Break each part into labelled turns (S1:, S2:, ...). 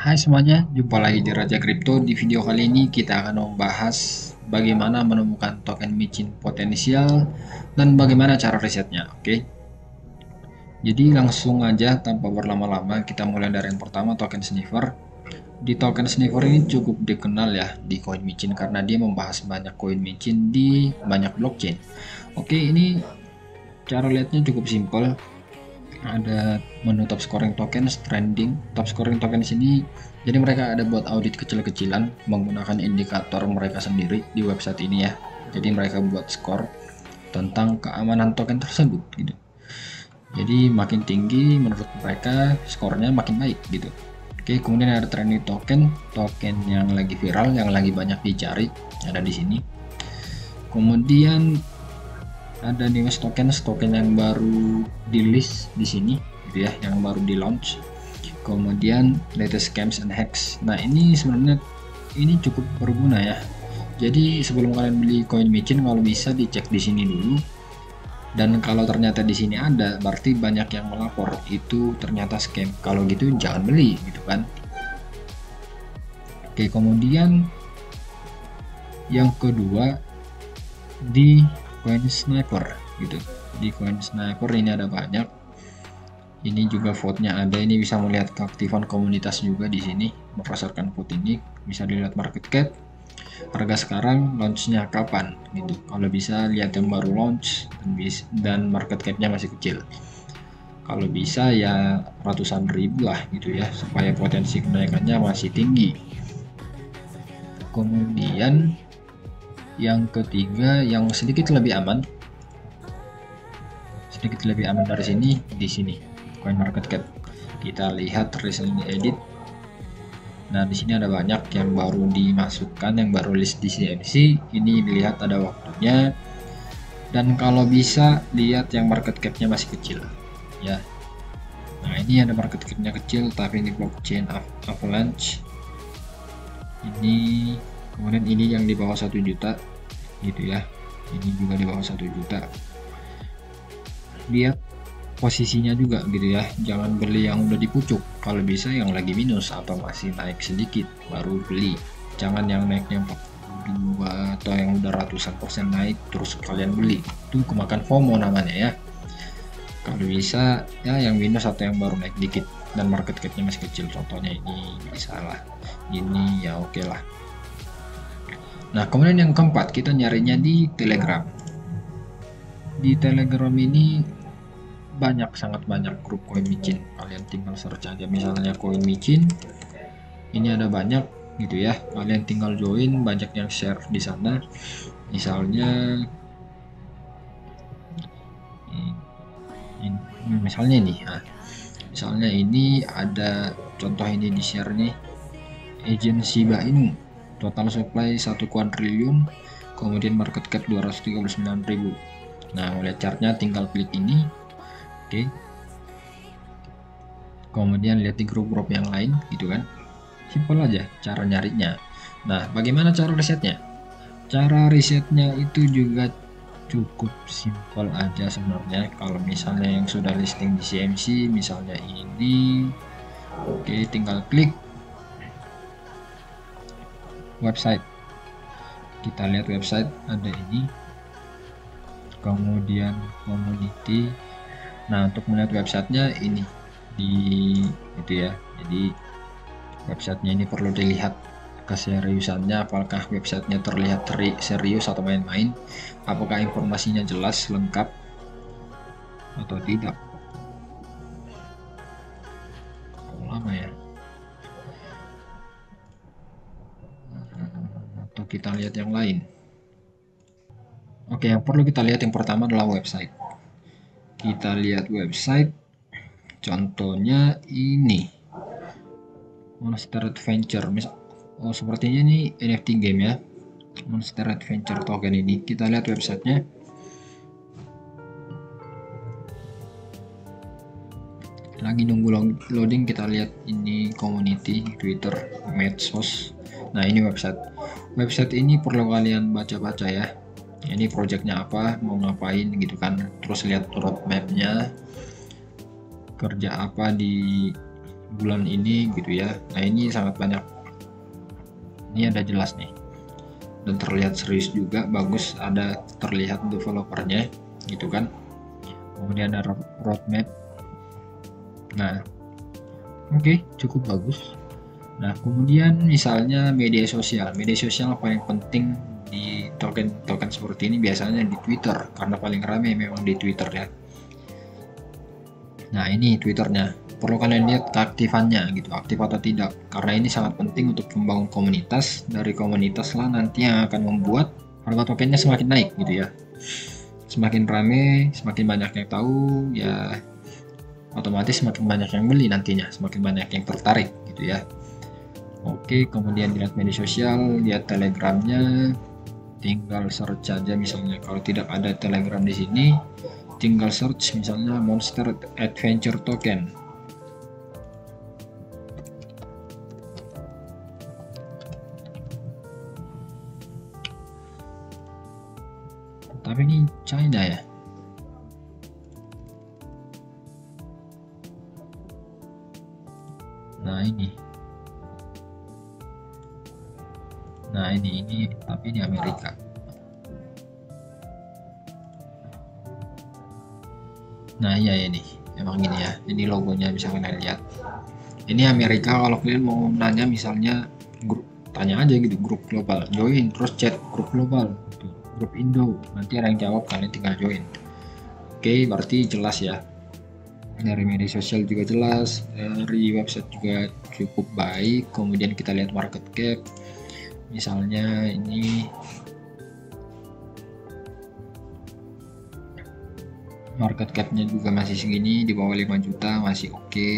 S1: Hai semuanya, jumpa lagi di Raja Kripto. Di video kali ini kita akan membahas bagaimana menemukan token micin potensial dan bagaimana cara risetnya. Oke, jadi langsung aja tanpa berlama-lama kita mulai dari yang pertama, token sniffer. Di token sniffer ini cukup dikenal ya di koin micin karena dia membahas banyak koin micin di banyak blockchain. Oke, ini cara lihatnya cukup simpel. Ada menu top scoring token, trending. Top scoring token di sini, jadi mereka ada buat audit kecil-kecilan menggunakan indikator mereka sendiri di website ini ya. Jadi mereka buat skor tentang keamanan token tersebut gitu. Jadi makin tinggi menurut mereka skornya makin baik gitu. Oke, kemudian ada trending token, token yang lagi viral, yang lagi banyak dicari, ada di sini. Kemudian ada newest token, token yang baru di list di sini gitu ya, yang baru di launch. Kemudian latest scams and hacks. Nah, ini sebenarnya ini cukup berguna ya. Jadi sebelum kalian beli koin micin, kalau bisa dicek di sini dulu. Dan kalau ternyata di sini ada, berarti banyak yang melapor itu ternyata scam. Kalau gitu jangan beli gitu kan. Oke, kemudian yang kedua di Coin Sniper gitu. Di Coin Sniper ini ada banyak. Ini juga vote-nya ada. Ini bisa melihat keaktifan komunitas juga di sini berdasarkan vote ini. Bisa dilihat market cap, harga sekarang, launch-nya kapan gitu. Kalau bisa lihat yang baru launch dan market cap-nya masih kecil. Kalau bisa ya ratusan ribu lah gitu ya, supaya potensi kenaikannya masih tinggi. Kemudian yang ketiga yang sedikit lebih aman dari sini, di sini coin market cap. Kita lihat recently edit. Nah, di sini ada banyak yang baru dimasukkan, yang baru list di CMC. Ini dilihat ada waktunya, dan kalau bisa lihat yang market cap-nya masih kecil ya. Nah, ini ada market cap-nya kecil tapi ini blockchain Avalanche ini. Kemudian ini yang di bawah 1 juta gitu ya, ini juga di bawah 1 juta. Lihat posisinya juga gitu ya, jangan beli yang udah di pucuk. Kalau bisa yang lagi minus atau masih naik sedikit baru beli, jangan yang naiknya 42 atau yang udah ratusan persen naik terus kalian beli, itu kemakan FOMO namanya ya. Kalau bisa ya yang minus atau yang baru naik dikit dan market cap-nya masih kecil, contohnya ini bisa lah, ini ya oke lah. Nah, kemudian yang keempat kita nyarinya di Telegram. Di Telegram ini banyak, sangat banyak grup koin micin. Kalian tinggal search aja misalnya koin micin. Ini ada banyak gitu ya. Kalian tinggal join, banyak yang share di sana. Misalnya misalnya nih, misalnya ini ada contoh ini di share nih, agent Shiba Inu, total supply 1 kuadriliun, kemudian market cap 239.000. Nah, lihat chartnya tinggal klik ini. Oke, kemudian lihat di grup-grup yang lain gitu kan, simpel aja cara nyarinya. Nah, bagaimana cara risetnya? Cara risetnya itu juga cukup simpel aja sebenarnya. Kalau misalnya yang sudah listing di CMC misalnya ini, oke, tinggal klik website. Kita lihat website ada ini, kemudian community. Nah, untuk melihat websitenya ini di itu ya, jadi websitenya ini perlu dilihat keseriusannya, apakah websitenya terlihat serius atau main-main, apakah informasinya jelas lengkap atau tidak. Lama ya, atau kita lihat yang lain. Oke, yang perlu kita lihat yang pertama adalah website. Kita lihat website, contohnya ini Monster Adventure. Oh, sepertinya ini NFT game ya, Monster Adventure token ini. Kita lihat websitenya. Lagi nunggu loading, kita lihat ini community, Twitter, medsos. Nah, ini website ini perlu kalian baca-baca ya. Ini projectnya apa, mau ngapain gitu kan. Terus lihat roadmapnya, kerja apa di bulan ini gitu ya. Nah ini sangat banyak, ini ada jelas nih dan terlihat serius juga, bagus, ada terlihat developernya gitu kan. Kemudian ada roadmap. Nah oke, cukup bagus. Nah kemudian misalnya media sosial yang paling penting di token seperti ini biasanya di Twitter, karena paling ramai memang di Twitter ya. Nah ini Twitternya, perlu kalian lihat keaktifannya gitu, aktif atau tidak, karena ini sangat penting untuk membangun komunitas. Dari komunitas lah nanti yang akan membuat harga tokennya semakin naik gitu ya. Semakin rame, semakin banyak yang tahu ya, otomatis semakin banyak yang beli nantinya, semakin banyak yang tertarik gitu ya. Oke, kemudian lihat media sosial, lihat telegramnya, tinggal search aja misalnya. Kalau tidak ada telegram di sini, tinggal search misalnya Monster Adventure Token. Tapi ini China ya. Nah ini tapi ini Amerika. Nah iya ini emang gini ya, ini logonya bisa kalian lihat. Ini Amerika. Kalau kalian mau nanya misalnya grup, tanya aja gitu, grup global, join, terus chat grup global gitu, grup Indo, nanti ada yang jawab, kalian tinggal join. Oke, berarti jelas ya. Dari media sosial juga jelas, dari website juga cukup baik. Kemudian kita lihat market cap, misalnya ini market capnya juga masih segini, di bawah 5 juta, masih oke.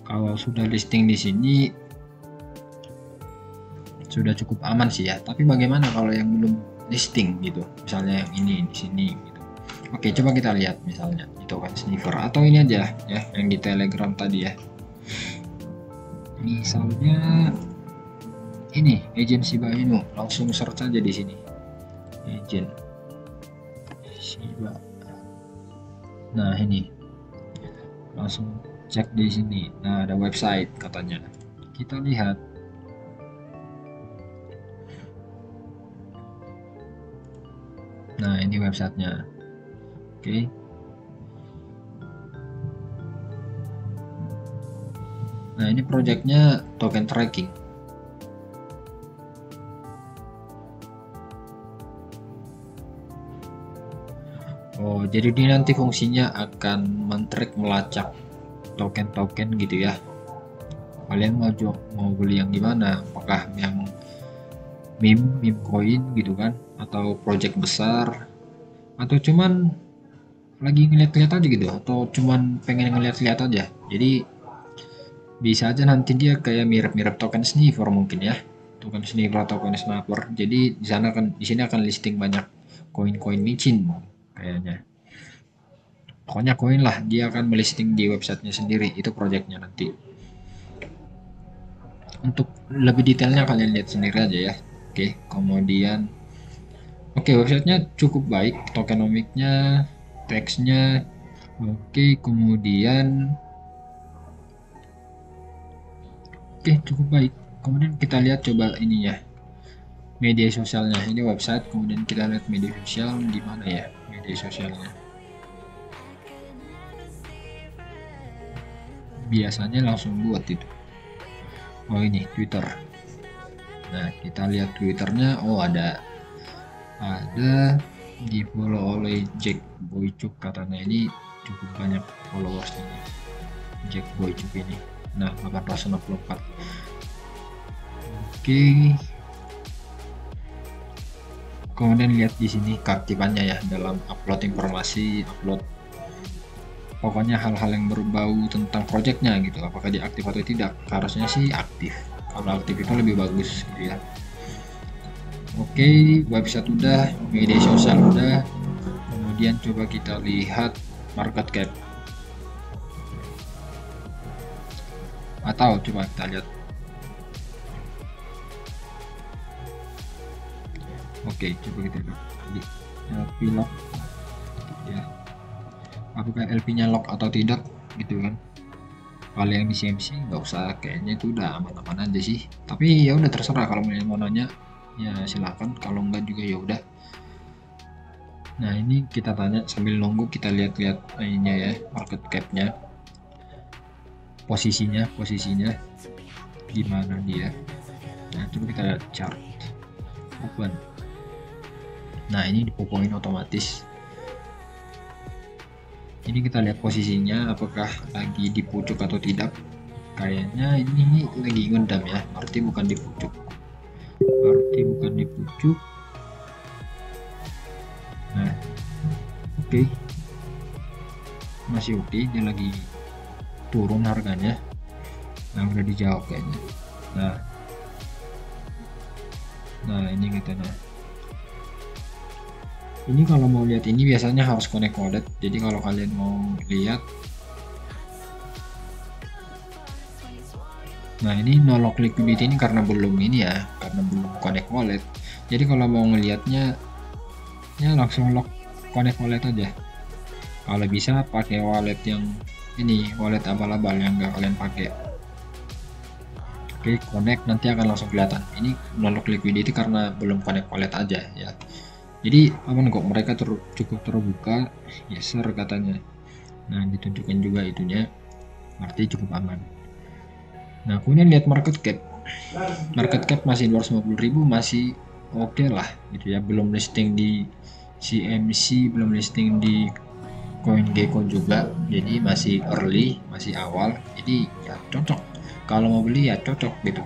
S1: Kalau sudah listing di sini sudah cukup aman sih ya. Tapi bagaimana kalau yang belum listing gitu, misalnya yang ini di sini gitu. Oke, coba kita lihat misalnya itu kan sniffer, atau ini aja ya yang di Telegram tadi ya. Misalnya ini agensi Shiba Inu, langsung search aja di sini agent Shiba. Nah ini langsung cek di sini. Nah ada website katanya, kita lihat. Nah ini websitenya. Oke. Nah ini projectnya token tracking. Oh, jadi ini nanti fungsinya akan men-track, melacak token-token gitu ya. Kalian mau beli yang gimana? Apakah yang meme coin gitu kan, atau project besar, atau cuman lagi ngeliat-liat aja gitu, atau cuman pengen ngeliat-liat aja. Jadi bisa aja nanti dia kayak mirip-mirip token sniffer mungkin ya. Token sniffer atau token snapper. Jadi di sini akan listing banyak koin-koin micin kayaknya. Pokoknya koin lah, dia akan melisting di websitenya sendiri, itu projectnya nanti. Untuk lebih detailnya kalian lihat sendiri aja ya. Oke, kemudian websitenya cukup baik, tokenomicnya, teksnya kemudian cukup baik. Kemudian kita lihat coba ininya, media sosialnya. Ini website, kemudian kita lihat media sosial di mana ya media sosialnya. Biasanya langsung buat itu. Oh ini Twitter. Nah kita lihat Twitternya. Oh ada di follow oleh Jack Boychuk, katanya ini cukup banyak followersnya Jack Boychuk ini. Nah 864. Oke. Kemudian lihat di sini keaktifannya ya, dalam upload informasi, upload pokoknya hal-hal yang berbau tentang projectnya gitu, apakah dia aktif atau tidak. Harusnya sih aktif, kalau aktif itu lebih bagus gitu ya. Oke, website udah, media sosial udah, kemudian coba kita lihat market cap, atau coba kita lihat. Oke, coba kita lihat pilot ya. apakah LP-nya lock atau tidak gitu kan. Kalau yang di CMC nggak usah, kayaknya itu udah aman-aman aja sih, tapi ya udah terserah, kalau mau nanya ya silahkan, kalau enggak juga ya udah. Nah ini kita tanya sambil nunggu, kita lihat-lihat ininya ya, market cap-nya, posisinya di mana dia. Nah coba kita lihat chart open. Nah ini dipopongin otomatis. Ini kita lihat posisinya apakah lagi di pucuk atau tidak. Kayaknya ini lagi ngedam ya, berarti bukan di pucuk. Nah oke, masih oke, dia lagi turun harganya. Nah udah dijawab kayaknya. Nah ini kita, ini kalau mau lihat ini biasanya harus connect wallet. Jadi kalau kalian mau lihat, nah ini no lock liquidity ini karena belum ini ya, karena belum connect wallet. Jadi kalau mau ngelihatnya ya langsung lock connect wallet aja. Kalau bisa pakai wallet yang ini, wallet abal-abal yang nggak kalian pakai. Oke, connect, nanti akan langsung kelihatan. Ini no lock liquidity karena belum connect wallet aja ya. Jadi aman kok, mereka cukup terbuka, yeser katanya. Nah ditunjukkan juga itunya, berarti cukup aman. Nah kemudian lihat market cap masih 250.000, masih oke lah gitu ya, belum listing di CMC, belum listing di CoinGecko juga, jadi masih early, masih awal, jadi ya cocok, kalau mau beli ya cocok gitu.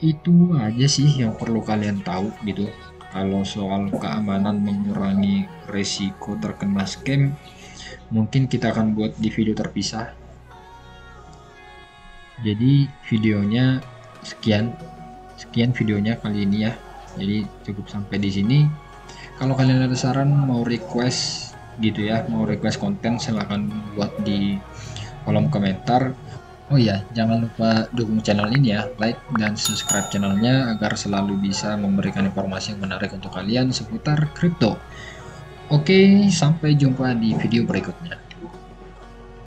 S1: Itu aja sih yang perlu kalian tahu gitu. Kalau soal keamanan, mengurangi resiko terkena scam, mungkin kita akan buat di video terpisah. Jadi videonya sekian videonya kali ini ya. Jadi cukup sampai di sini. Kalau kalian ada saran, mau request gitu ya, mau request konten, silahkan buat di kolom komentar. Oh iya, jangan lupa dukung channel ini ya, like dan subscribe channelnya agar selalu bisa memberikan informasi yang menarik untuk kalian seputar kripto. Oke, sampai jumpa di video berikutnya.